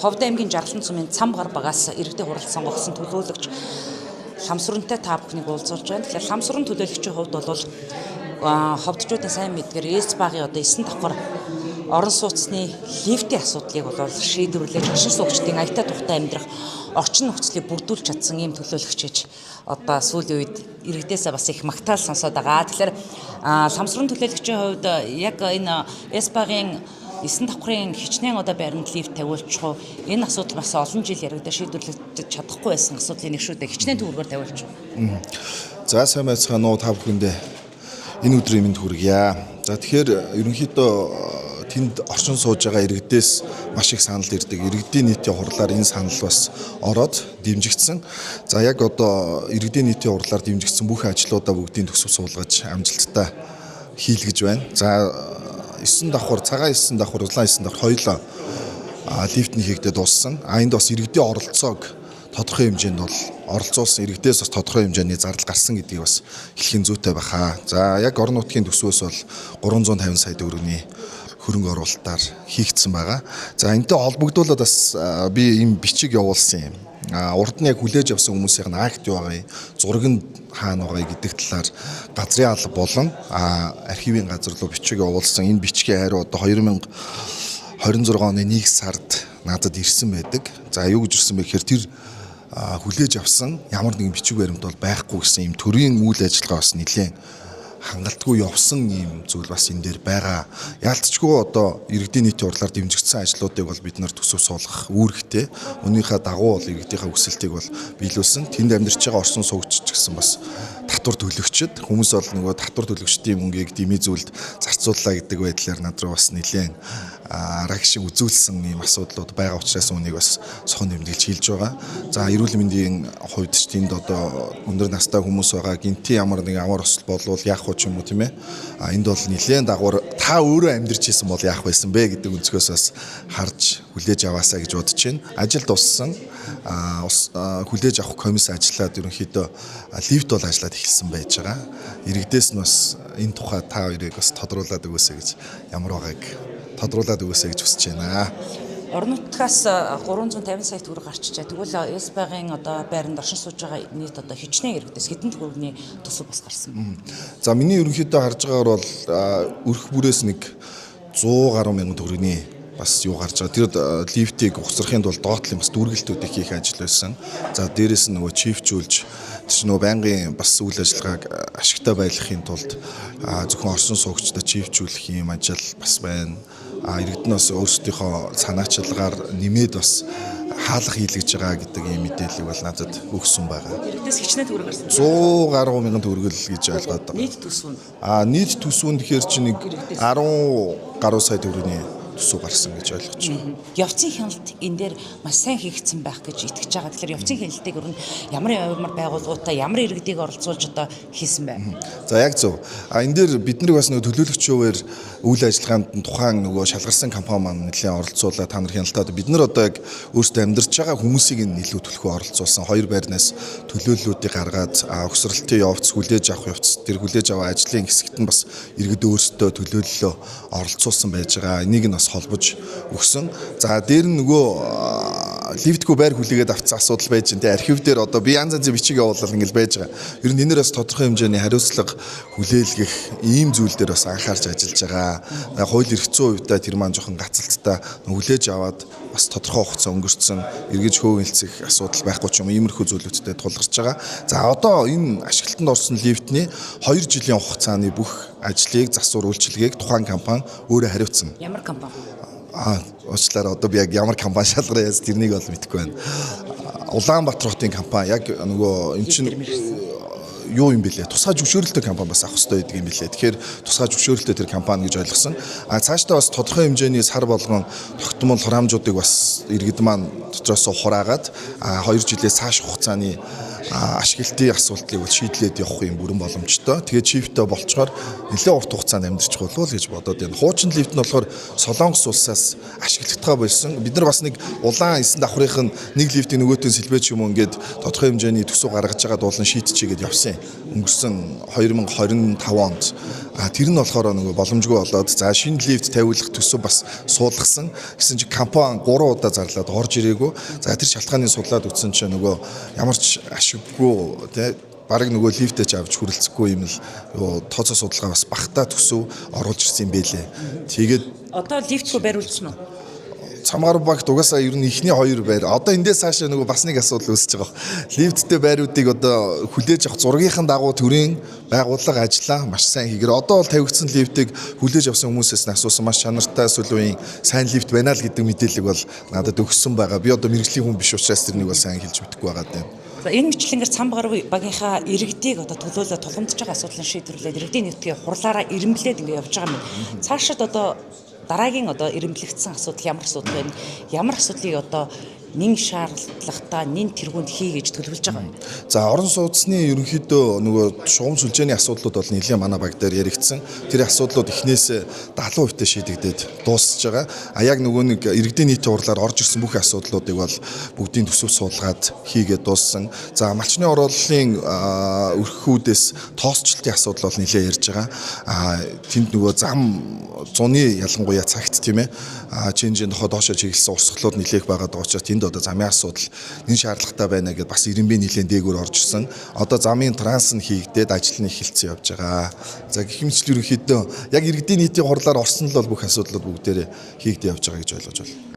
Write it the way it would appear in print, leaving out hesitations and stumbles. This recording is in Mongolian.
Ховд аймгийн Жаргалан цумын Цамгар багаас иргэдэд хурал сонгогдсон төлөөлөгч Ламсрунтай та бүхнийг уулзуулж байна. Тэгэхээр Ламсрун төлөөлөгчийн хувьд бол ховдчуудын сайн мэдгээр ээлц багын одоо 9 давхар орон сууцны лифтийн асуудлыг бол шийдвэрлэж орчин суугчдын аятаа тухтай амьдрах орчин нөхцөлийг бүрдүүлж чадсан ийм төлөөлөгч гэж одоо сүүлийн үед иргэдээсээ бас их магтаал сонсоод байгаа. Тэгэхээр Ламсрун төлөөлөгчийн хувьд яг энэ ЭС-багийн 9 давхрын хичнээн одоо байранд лифт тавиулчих уу? Энэ асуудал бас олон жил яригдаа шийдвэрлэж чадахгүй байсан асуудлын нэг шүү дээ. Хичнээн төвөргөөр тавиулчих. За сайн байцгаана уу та бүхэндээ энэ өдрийн мэнд хүргье. За тэгэхээр ерөнхийдөө тэнд орчин сууж байгаа иргэдээс маш их санал ирдэг. Иргэдийн нийтийн хурлаар энэ санал бас ороод дэмжигдсэн. За яг одоо иргэдийн нийтийн хурлаар дэмжигдсэн бүх ажлуудаа бүгдийг төсөв суулгаж амжилттай хийлгэж байна. За 9 давхар, цагаан 9 давхар, улаан 9 давхар хоёулаа лифтний хийгдээ дууссан. Энд бас иргэдийн оролцоог тодорхой хэмжээнд бол оролцуулсан, иргэдээс бас тодорхой хэмжээний зардал гарсан гэдгийг бас хэлхийн зүйтэй баха. За яг орон нутгийн төсвөөс бол 350 сая төгрөгийн хөрөнгө оруулалтаар хийгдсэн байгаа. За энэтэй холбогдуулаад бас би ийм бичиг явуулсан юм. Урд нь яг хүлээж авсан хүмүүсийн акт юу байгаа, зураг нь хаана байгаа гэдэг талаар газрын алба болон архивын газар руу бичиг явуулсан. Энэ бичгийн хариу одоо 2026 оны 1 сард надад ирсэн байдаг. За юу гэж ирсэн бэ гэхээр тэр хүлээж авсан ямар нэгэн бичиг баримт бол байхгүй гэсэн юм төрийн үйл ажиллагаа бас нэлээд хангалтгүй явсан юм зүйл бас энэ дээр байгаа. Яалтчгүй одоо иргэдийн нийтийн хурлаар дэмжигдсэн ажлуудыг бол бид нар төсөв суулгах үүрэгтэй. Үүнийхээ дагуу бол иргэдийнхээ хүсэлтийг бол биелүүлсэн. Тэнд амьдарч байгаа орсон суугч гэсэн бас татвар төлөгчд хүмүүс бол нөгөө татвар төлөгчдийн мөнгийг дэмий зүйлд зарцууллаа гэдэг байдлаар над руу бас нэлээд арга шиг үзүүлсэн юм асуудлууд байгаа учраас үнийг бас сохон нэмэлж хэлж байгаа. За эрүүл мэндийн хувьд ч тэнд одоо өндөр настай хүмүүс байгаа. Гинти ямар нэг амар осол болвол яах вэ ч юм уу тийм ээ. Энд бол нэлээд дагавар та өөрөө амьдарч исэн бол яах байсан бэ гэдэг өнцгөөс бас харж хүлээж аваасаа гэж бодож байна. Ажил дууссан. Хүлээж авах комисс ажиллаад ерөнхийдөө лифт бол ажиллаад эхэлсэн байж байгаа. Иргэдээс нь бас энэ тухай та хоёрыг бас тодруулаад өгөөсэй гэж ямар байгааг тодруулаад өгөөсэй гэж хүсэж байна. Орон нутгаас 350 сая төгрөг гарчжээ. Тэгвэл ЭС-багийн одоо байранд оршин сууж байгаа нийт одоо хичнээн иргэдээс хэдэн төгрөгийн төсөв бас гарсан. За миний ерөнхийдөө харж байгаагаар бол өрх бүрээс нэг 100 гаруй мянган төгрөгийн бас юу гарч байгаа. Тэр лифтийг ухсрахын тулд доотлын бас дүүргэлтүүдийг хийх ажил байсан. За дээрэс нь нөгөө чифжүүлж тэр нөгөө байнгын бас үйл ажиллагааг ашигтай байлгахын тулд зөвхөн орсон суугчдаа чифжүүлэх юм ажил бас байна. Иргэднээс өөрсдийнхөө санаачлагаар нэмээд бас хаалга хийлгэж байгаа гэдэг ийм мэдээлэл бол надад өгсөн байгаа. Иргэдээс хичнээн төгрөг гарсан. 100 гаруй мянган төгрөг л гэж ойлгоод байгаа. Нийт төсөв нь. Нийт төсөв нь тэгэхээр чи нэг 10 гаруй сая төгрөгийн төсөв гарсан гэж ойлгож байна. Явцын хяналт энэ дээр маш сайн хийгдсэн байх гэж итгэж байгаа. Тэгэхээр явцын хяналтыг өрн ямар байгууллагуудаа ямар иргэдийг оролцуулж одоо хийсэн байна. За яг зөв. Энэ дээр бид нар бас нөгөө төлөөлөгчөөр үйл ажиллагаанд тухайн нөгөө шалгарсан компани маань нэлээд оролцуулаад та нар хяналтаад бид нар одоо яг өөрсдөө амьдарч байгаа хүмүүсийг илүү төлхөө оролцуулсан. Хоёр байрнаас төлөөллүүдийг гаргаад өгсрэлтийн явц хүлээж авах явц тэр хүлээж авах ажлын хэсэгт нь бас иргэд өөрсдөө төлөөллөө оролцуулсан байж байгаа. Энийг нь холбож өгсөн. За дээр нь нөгөө лифтгүй байр хүлээгээд авцсан асуудал байж байна. Тэ архив дээр одоо би янз янзын бичиг явуулал ингээл байж байгаа. Ер нь энээр бас тодорхой хэмжээний хариуцлага хүлээлгэх ийм зүйл дээр бас анхаарч ажиллаж байгаа. Хууль эрх зүйн хувьдаа тэр маань жоохон гацалттай хүлээж аваад бас тодорхой хугацаа өнгөрцөн эргэж хөөгөлцөх асуудал байхгүй ч юм иймэрхүү зүйлүүдтэй тулгарч байгаа. За одоо энэ ашиглалтанд орсон лифтний 2 жилийн хугацааны бүх ажлыг засвар үйлчилгээг тухайн компани өөрөө хариуцсан. Ямар компани? Уучлаарай одоо би яг ямар компани шалгараа яаж тэрнийг бол мэдэхгүй байна. Улаанбаатар хотын компани яг нөгөө эн чинь юу юм бэлээ? Тусгай зөвшөөрөлтөй компани бас авах хэрэгтэй гэдэг юм бэлээ. Тэгэхээр тусгай зөвшөөрөлтөй тэр компани гэж ойлгосон. Цаашдаа бас тодорхой хэмжээний сар болгон тогтмол хураамжуудыг бас иргэд маань дотроос хураагаад 2 жилээс цааш хугацааны ашиглалтын асуудлыг бол шийдлээд явах юм бүрэн боломжтой. Тэгээд чифтэй болцохоор нэлээд урт хугацаанд амьдрчих болов уу гэж бодоод байна. Хуучин лифт нь болохоор Солонгос улсаас ашиглагдгаа болсон. Бид нар бас нэг улаан 9 давхрын нэг лифтийн нөгөөтөө сэлбэч юм ингээд тодорхой хэмжээний төсөв гаргаж байгаа дуулан шийдчихье гэд явсан. Өнгөрсөн 2025 онд Тэр нь болохоор нөгөө боломжгүй болоод за шинэ лифт тавиулах төсөв бас суулгасан. Гэсэн чи компани 3 удаа зарлаад орж ирээгүй. За тэр шалтгааныг судлаад үзсэн чинь нөгөө ямар ч ашиггүй тий бараг нөгөө лифтэж авч хүрэлцэхгүй юм л тооцоо судалгаа бас багтаа төсөв оруулж ирсэн юм бэлээ. Тэгээд Одоо лифтгүй бариулсан уу? Цамгаар багт угаасаа ер нь ихний 2 байр. Одоо эндээс цаашаа нөгөө бас нэг асуудал үүсэж байгаа. Лифттэй байруудыг одоо хүлээж авах зургийн дагуу төрийн байгууллага ажиллаа маш сайн хийгэр. Одоо бол тавигдсан лифтийг хүлээж авсан хүмүүсээс нь асуусан маш чанартай сүлүүийн сайн лифт байна л гэдэг мэдээлэл бол надад өгсөн байгаа. Би одоо мэрэгжлийн хүн биш учраас тэрнийг бол сайн хэлж мэдэхгүй байгаа юм. За энэ мэтлэнгээр Цамбар багийнхаа иргэдийг одоо төлөөлөө тулгамдж байгаа асуудлыг шийдвэрлээд иргэдийн нийтийн хурлаараа ирэмблээд ингэ явж байгаа юм. Цаашид одоо дараагийн одоо ирэмблэгдсэн асуудал ямар асуудал вэ? Ямар асуудлыг одоо нэн шаардлагатай нэн тэргуунд хий гэж төлөвлөж байгаа юм. За орон сууцны ерөнхийдөө нөгөө шугам сүлжээний асуудлууд бол нэлээд манай баг дээр яригдсан. Тэр асуудлууд эхнээс 70% шийдэгдээд дуусж байгаа. Яг нөгөө нэг иргэдийн нийтийн хурлаар орж ирсэн бүх асуудлуудыг бол бүгдийн төсөв суулгаад хийгээд дууссан. За малчны оруулалтын өрхөхүүдээс тоосчлтын асуудал бол нэлээд ярьж байгаа. Тэнд нөгөө зам зуны ялангуяа цагт тийм ээ чинжийн дохоо доошоо чиглэсэн урсгалууд нэлээх байгаа учраас тэнд одоо замын асуудал энэ шаардлагатай байна гэдээ бас ирэмбэ нэлээд дээгүүр орж ирсэн. Одоо замын транс нь хийгдээд ажил нь эхэлсэн явж байгаа. За гэх мэтчил ерөнхийдөө яг иргэдийн нийтийн хурлаар орсон л бол бүх асуудлууд бүгдээрээ хийгдэж явж байгаа гэж ойлгож байна.